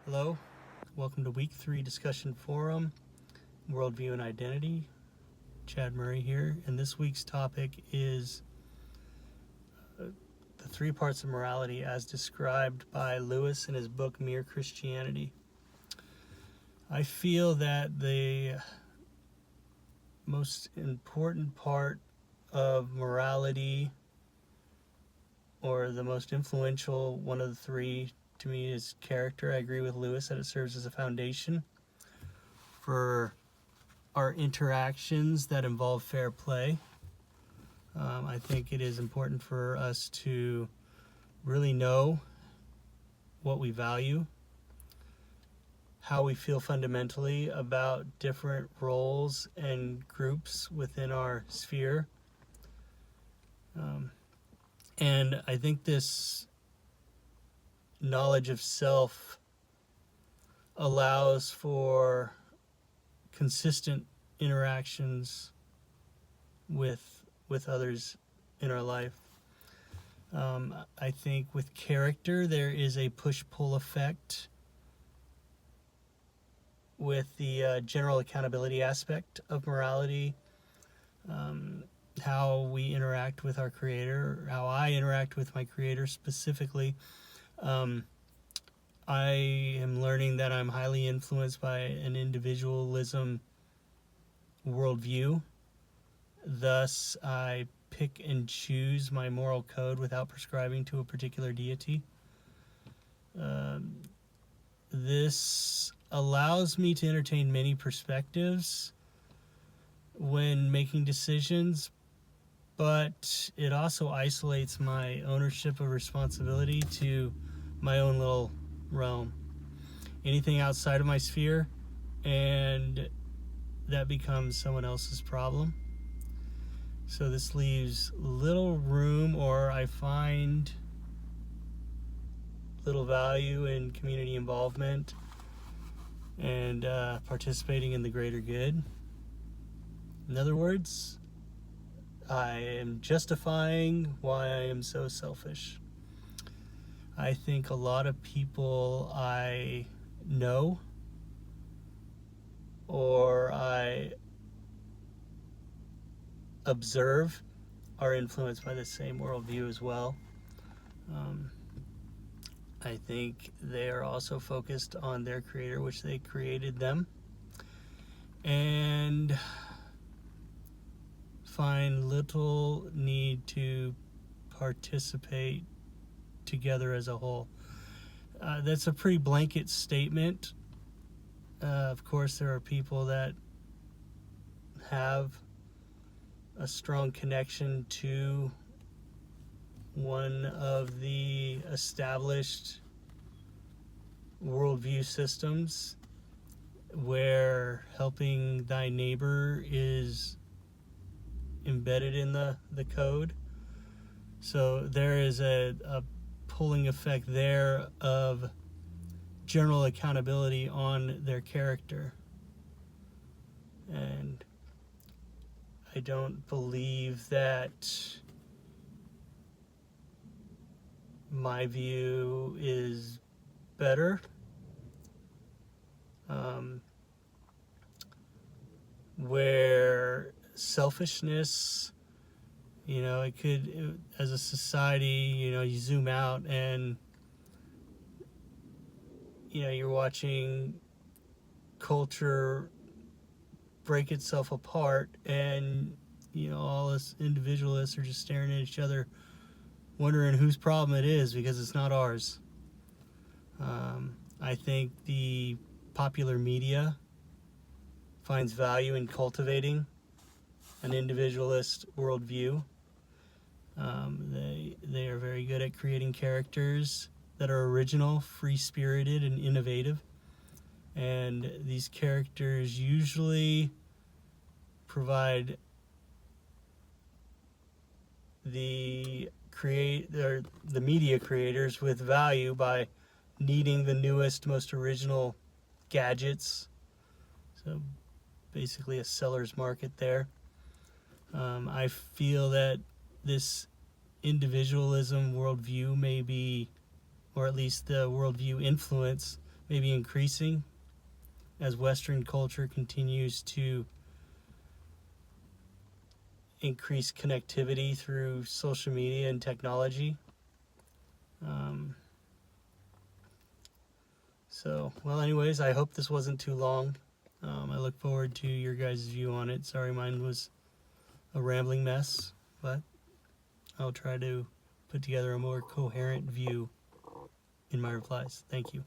Hello, welcome to week 3 discussion forum, worldview and identity. Chad Murray here, and this week's topic is the 3 parts of morality as described by Lewis in his book Mere Christianity. I feel that the most important part of morality, or the most influential one of the 3 to me, is character. I agree with Lewis that it serves as a foundation for our interactions that involve fair play. I think it is important for us to really know what we value, how we feel fundamentally about different roles and groups within our sphere. And I think this knowledge of self allows for consistent interactions with others in our life. I think with character there is a push-pull effect with the general accountability aspect of morality, how we interact with our Creator, how I interact with my Creator specifically. I am learning that I'm highly influenced by an individualism worldview. Thus, I pick and choose my moral code without prescribing to a particular deity. This allows me to entertain many perspectives when making decisions, but it also isolates my ownership of responsibility to my own little realm. Anything outside of my sphere, and that becomes someone else's problem. So this leaves little room, or I find little value in community involvement and participating in the greater good. In other words, I am justifying why I am so selfish. I think a lot of people I know or I observe are influenced by the same worldview as well. I think they are also focused on their Creator, which they created them, and find little need to participate together as a whole. That's a pretty blanket statement. Of course, there are people that have a strong connection to one of the established worldview systems where helping thy neighbor is embedded in the code. So there is a pulling effect there of general accountability on their character. And I don't believe that my view is better. Where selfishness, it could, as a society, you zoom out and, you're watching culture break itself apart, and, all us individualists are just staring at each other, wondering whose problem it is because it's not ours. I think the popular media finds value in cultivating an individualist worldview. They are very good at creating characters that are original, free-spirited, and innovative. And these characters usually provide the media creators with value by needing the newest, most original gadgets. So basically a seller's market there. I feel that this individualism worldview may be, or at least the worldview influence, maybe increasing as Western culture continues to increase connectivity through social media and technology. Well, anyways, I hope this wasn't too long. I look forward to your guys' view on it. Sorry mine was a rambling mess, but I'll try to put together a more coherent view in my replies. Thank you.